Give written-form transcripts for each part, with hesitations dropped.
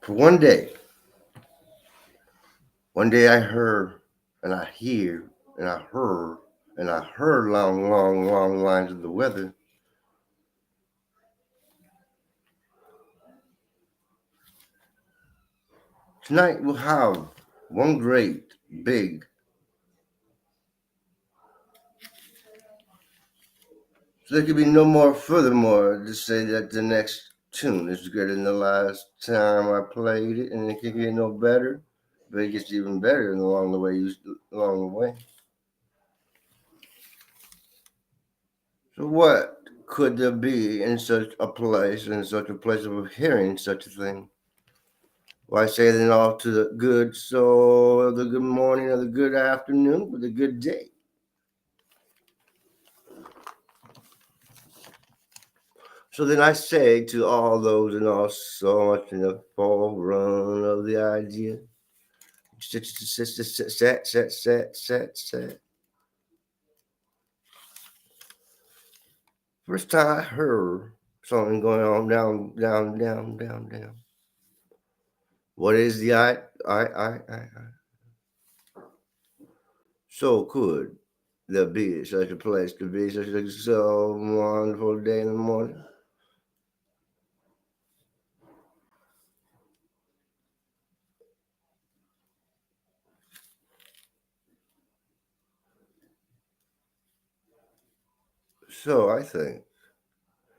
For one day I heard and I hear and I heard and I heard long, long, long lines of the weather. Tonight we'll have one great big. So there could be no more furthermore to say that the next tune is greater than the last time I played it, and it can get no better, but it gets even better along the way. Along the way. So what could there be in such a place, in such a place of hearing such a thing? Why say then all to the good soul of the good morning or the good afternoon or the good day? So then I say to all those and all so much in the forerun of the idea. Set. First time I heard something going on down. What is the I? So could there be such a place to be such a so wonderful day in the morning? So I think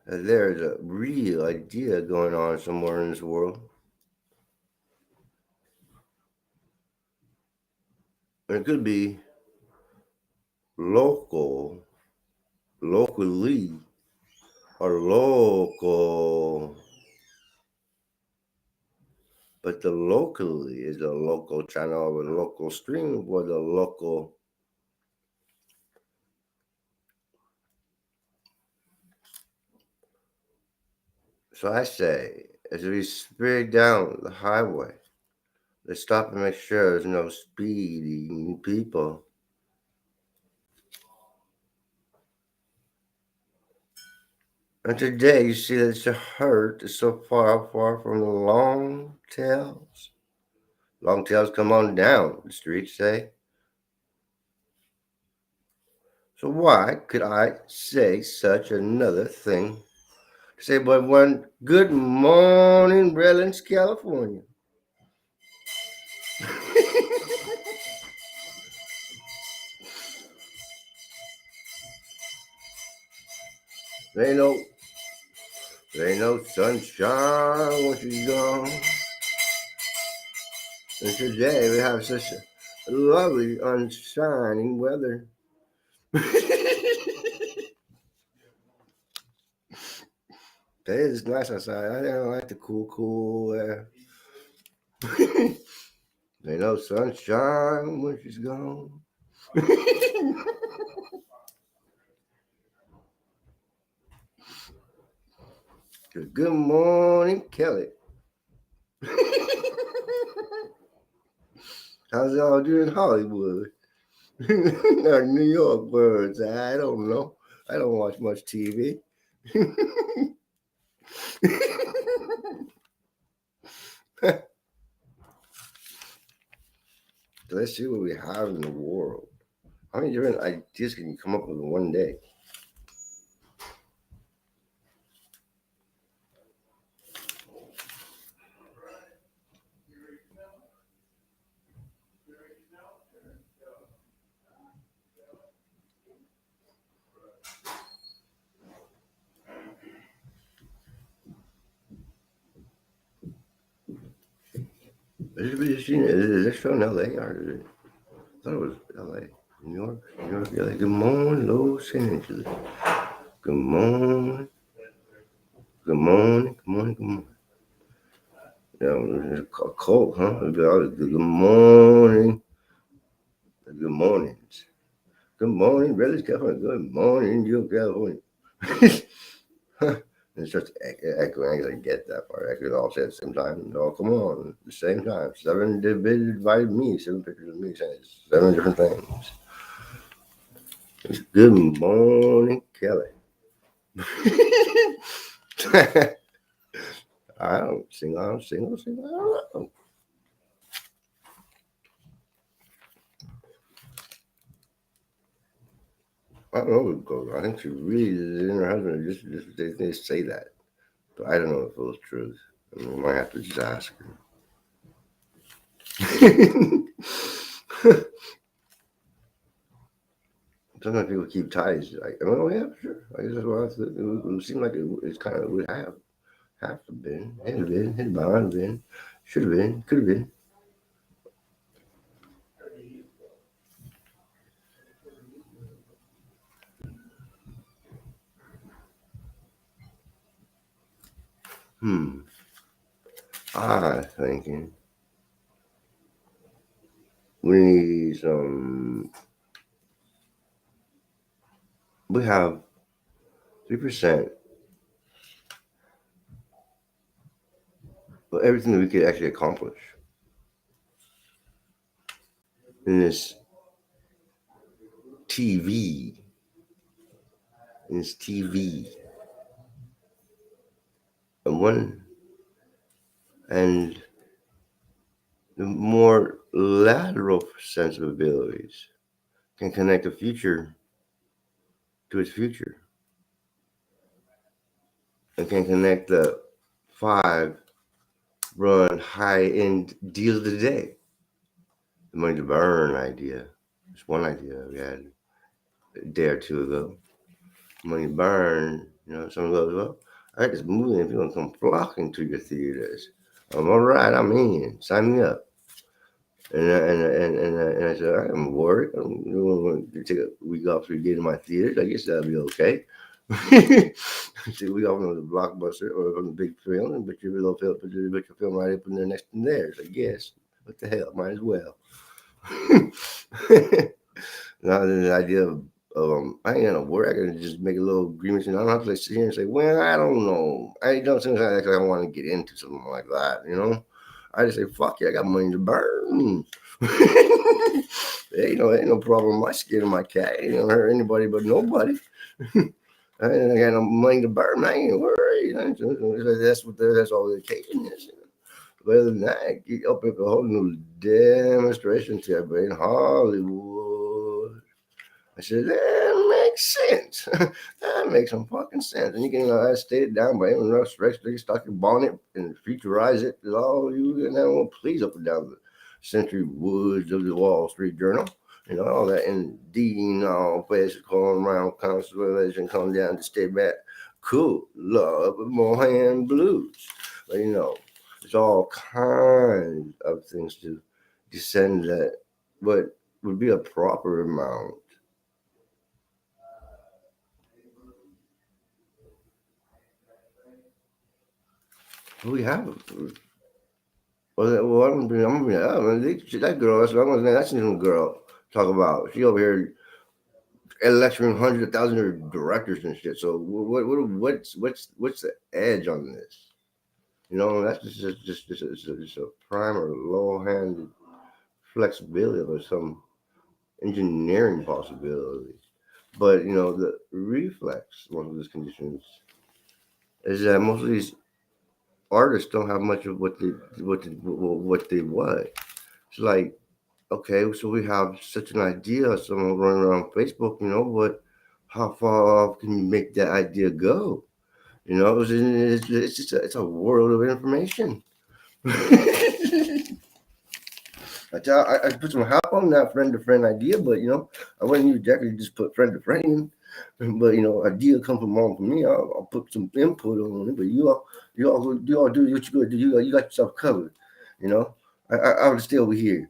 that there's a real idea going on somewhere in this world. And it could be locally, or local. But the locally is a local channel with a local stream or the local. So I say, as we speed down the highway, let's stop and make sure there's no speeding people. And today you see that the hurt is so far from the long tails. Long tails come on down, the streets say. So why could I say such another thing? Say but one good morning, Redlands, California. There ain't no sunshine once you're gone. And today we have such a lovely, unshining weather. Today is nice outside. I don't like the cool air. Ain't no sunshine when she's gone. Good morning, Kelly. How's it all doing in Hollywood? Or New York birds? I don't know. I don't watch much TV. Let's see what we have in the world. How many different ideas can you come up with in one day? Is this show in LA or is it? I thought it was LA. New York, LA. Good morning, Los Angeles. Good morning. Good morning. It's a cold, huh? Good morning. Good mornings. Good morning, Redlands, California. Good morning, New California. And it starts echoing. I get that part. Echoing all say at the same time. No, come on, at the same time. 7 divided me. 7 pictures of me saying 7 different things. Good morning, Kelly. I don't sing. I don't sing. I don't sing. I don't know. I don't know what goes on. I think she really is in her husband. Just they say that. But I don't know if it was truth. I mean, we might have to just ask her. Sometimes people keep ties. Like, oh yeah, sure. I guess that's what I thought. It would seem like it's kind of would have to been, had bound been, should have been, could have been. Hmm. I thinking we need some. We have 3%, but everything that we could actually accomplish in this TV, in this TV, and one and the more lateral sense of abilities can connect the future to its future and can connect the 5 run high end deal of the day. The money to burn idea. It's one idea we had a day or two ago. Money to burn, someone goes, well, I got this movie and people come flocking to your theaters. I'm all right, I'm in. Sign me up. And I said, I'm worried. I'm going to take a week off to get in my theaters. I guess that'll be okay. Take a week off from the blockbuster or from the big film and put your film right up in there next to theirs, I guess. What the hell? Might as well. Now the idea of I ain't gonna work. I can just make a little agreement. And I don't have to sit here and say, "Well, I don't know. I don't sometimes I want to get into something like that." I just say, "Fuck yeah, I got money to burn." Ain't no problem. My skin and my cat ain't gonna hurt anybody but nobody. I got no money to burn. I ain't worried. That's all the occasion is. But other than that, you open up a whole new demonstration tab in Hollywood. I said, that makes sense. That makes some fucking sense. And you can state it down by any stretch, they stock your bonnet and futurize it. All you can have one please up and down the century woods of the Wall Street Journal. All that in Dean, all places going around constellation, come down to stay back. Cool, love, Mohan blues. But it's all kinds of things to descend that what would be a proper amount. We have. Well, I'm gonna be that girl. That's some girl. Talk about she over here lecturing hundreds of thousands of directors and shit. So what's the edge on this? That's just a prime or low handed flexibility or some engineering possibility. But the reflex one of these conditions is that most of these artists don't have much of what they want. It's like, okay, so we have such an idea, someone running around Facebook, but how far off can you make that idea go? It's just it's a world of information. I put some help on that friend to friend idea, but I wouldn't exactly just put friend to friend. But idea come from me. I'll put some input on it. But you all do what you gonna do. You got yourself covered. You know, I would stay over here.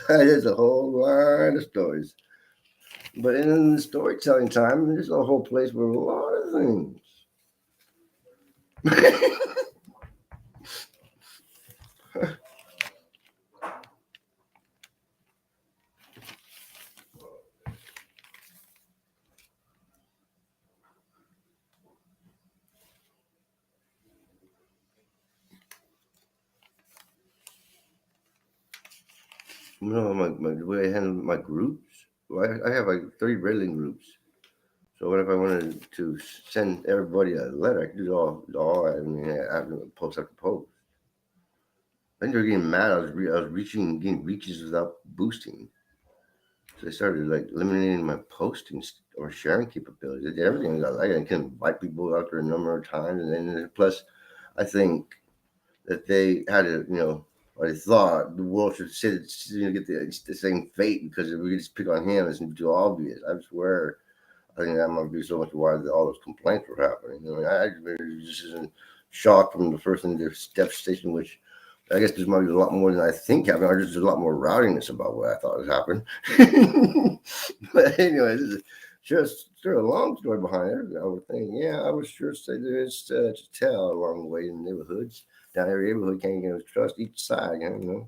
There's a whole line of stories. But in the storytelling time, there's a whole place for a lot of things. the way I handle my groups. Well, I have like 30 Reddit groups. So what if I wanted to send everybody a letter? I could do it all. I mean, I have to post after post. I think they're getting mad. I was getting reaches without boosting. So they started like eliminating my posting or sharing capabilities. They did everything. I can invite people out there a number of times, and then plus, I think that they had to, or they thought the world should get the same fate because if we just pick on him, it's too obvious. I swear, I think that might be so much why all those complaints were happening. I just in shock from the first thing, the step station, which I guess there's might be a lot more than I think happened. Or just a lot more rowdiness about what I thought was happened. But anyway, this is sure a long story behind it. I would think, yeah, I would sure say there is to tell along the way in the neighborhoods. Down every neighborhood can't trust each side, can't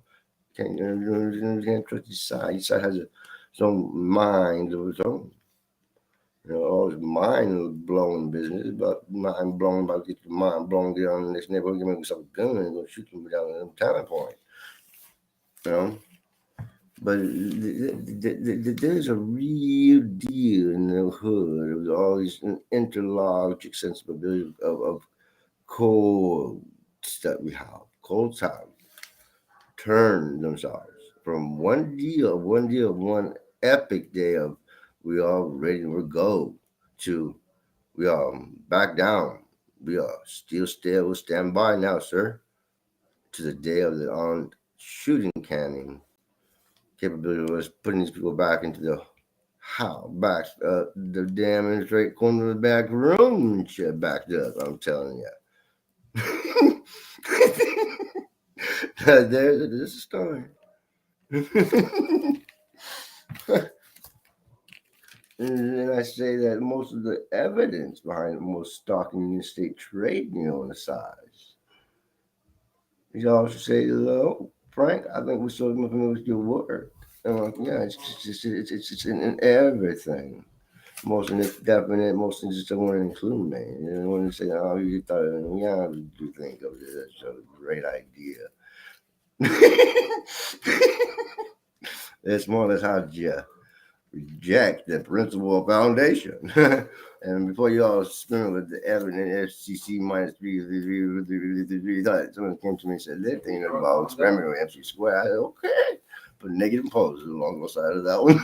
trust each side. Each side has its own mind of its own. All this mind blowing business, about mind blowing, about get your mind blown, get on the next neighborhood, get myself a gun and go shoot them down at the time point. You know? But there's a real deal in the hood with all these interlogic sensibilities of cold that we have. Cold time turn themselves from one epic day of we all ready to go to we are back down. We are still stand by now, sir. To the day of the on shooting canning capability was putting these people back into the how back the damn in the straight corner of the back room and shit backed up. I'm telling you. There's a story. And then I say that most of the evidence behind most stalking in the state trade on the size. You also say, "Hello, Frank. I think we're so familiar with your work." I'm like, "Yeah, it's in everything. Most indefinite, most things just don't want to include me. You don't want to say, oh, you thought, yeah, I do think of this. That's a great idea." It's more or less how you reject the principle of foundation. And before you all spin with the evidence, FCC minus someone came to me and said, that thing about experimenting with MC square. I said, okay. Put negative poses along the side of that one.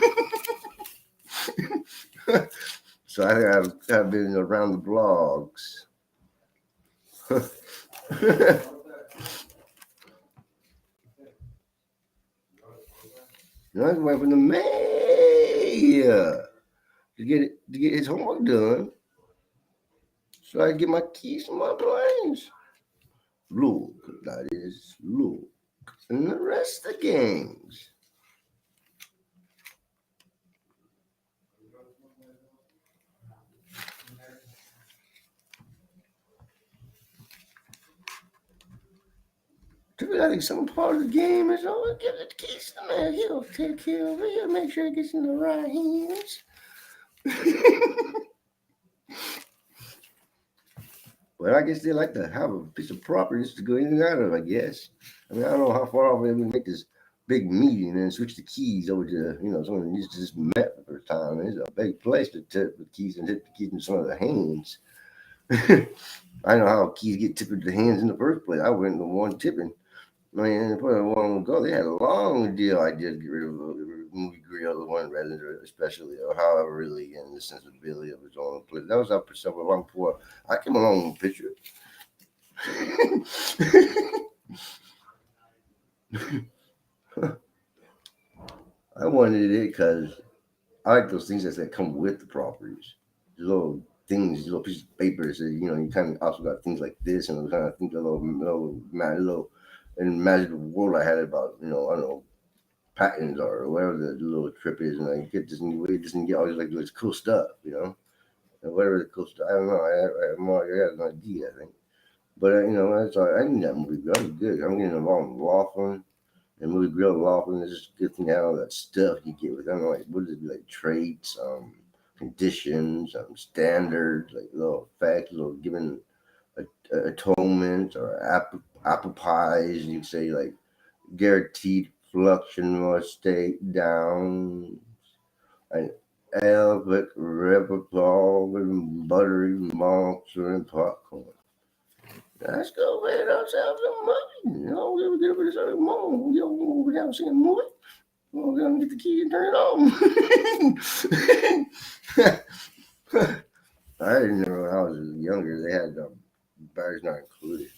So I think I've been around the blogs. I went from the mayor to get his homework done, so I get my keys to my planes. Look, that is look, and the rest of the games. I think some part of the game is always give the keys to the man. He'll take care of it. He'll make sure it gets in the right hands. But I guess they like to have a piece of property just to go in and out of, I guess. I mean, I don't know how far off they would make this big meeting and then switch the keys over to, someone needs to just met for the first time. It's a big place to tip the keys and hit the keys in some of the hands. I know how keys get tipped into the hands in the first place. I went the one tipping. I mean, probably a while ago, they had a long deal idea to get rid of the movie grill, the one resident, especially, or however, really, and the sensibility of its own place. That was up for several long before I came along with a picture. I wanted it because I like those things that come with the properties. The little things, little pieces of paper. So, you kind of also got things like this, and kind of think a little imagine the world I had about, I don't know, patents or whatever the little trip is, and I get this new way, just get all this cool stuff, and whatever the cool stuff. I don't know. I have an idea, I think. But that's all. I need that movie. I'm good. I'm getting involved in Laughlin and movie grill Laughlin. It's just a good thing to have all that stuff you get with. I don't know, like what is it, like traits, conditions, standards, like little facts, little given atonement or apple pies. You could say like guaranteed fluxion must stay down. An elephant repertoire with buttery monster and popcorn. Let's go get ourselves some money. You know, we'll get over this early morning. We'll go down and see a movie. We're going to get the key and turn it on. I didn't know when I was younger, they had batteries not included.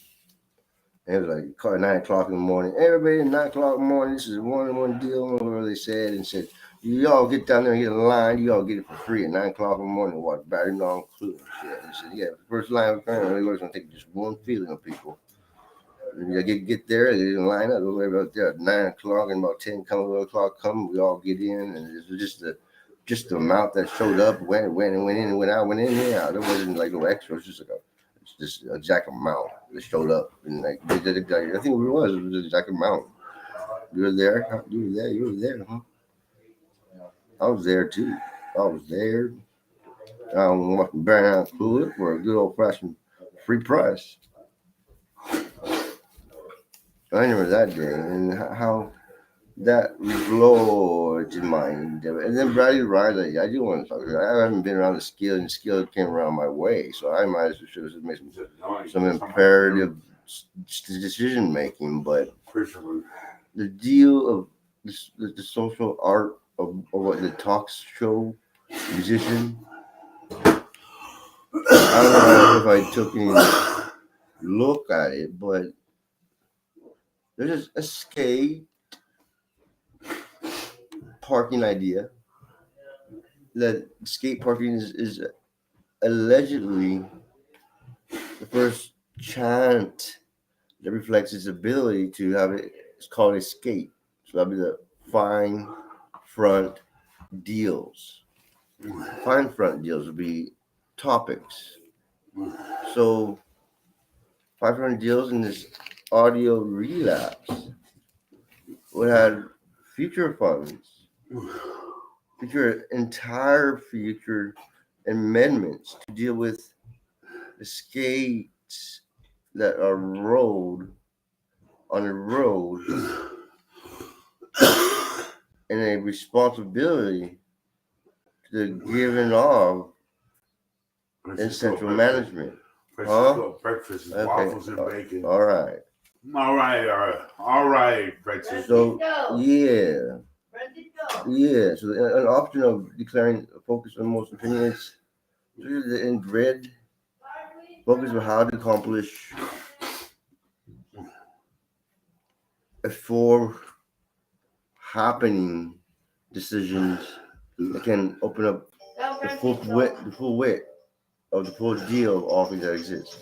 It was like 9 o'clock in the morning. Everybody at 9 o'clock in the morning, this is a one deal, whatever they said, and said, you all get down there and get in line, you all get it for free at 9 o'clock in the morning. What, battery not included? Shit. They said, yeah, first line of fame, we're going to take just one feeling of people. You get there, they didn't line up. We're about there at 9 o'clock, and about 10 come, 11 o'clock come, we all get in, and it was just the amount that showed up, went in and went out, went in and out. There wasn't like no extra. It's just an exact amount that showed up, and like they did it. I think it was the exact amount. You were there, huh? You were there, huh? I was there too. I was there. I was burn out fluid for a good old fashioned free price. I remember that day and how that flowed to mind. And then Bradley Riley, I do want to talk about it. I haven't been around the skill, and skill came around my way. So I might as well should have made some imperative decision making. But the deal of the social art of what the talk show musician, I don't know if I took any look at it, but there's a skate parking idea that skate parking is allegedly the first chant that reflects its ability to have it. It's called a skate. So that'll be the fine front deals. Fine front deals would be topics. So 500 deals in this audio relapse would have future funds, future entire future amendments to deal with the skates that are rolled on the road and a responsibility to the giving of in central management. Breakfast is Okay. waffles and bacon. All right. All right, breakfast. So yeah. So an option of declaring a focus on most opinions in red focus on how to accomplish four happening decisions that can open up the full width of the full deal of offering that exists.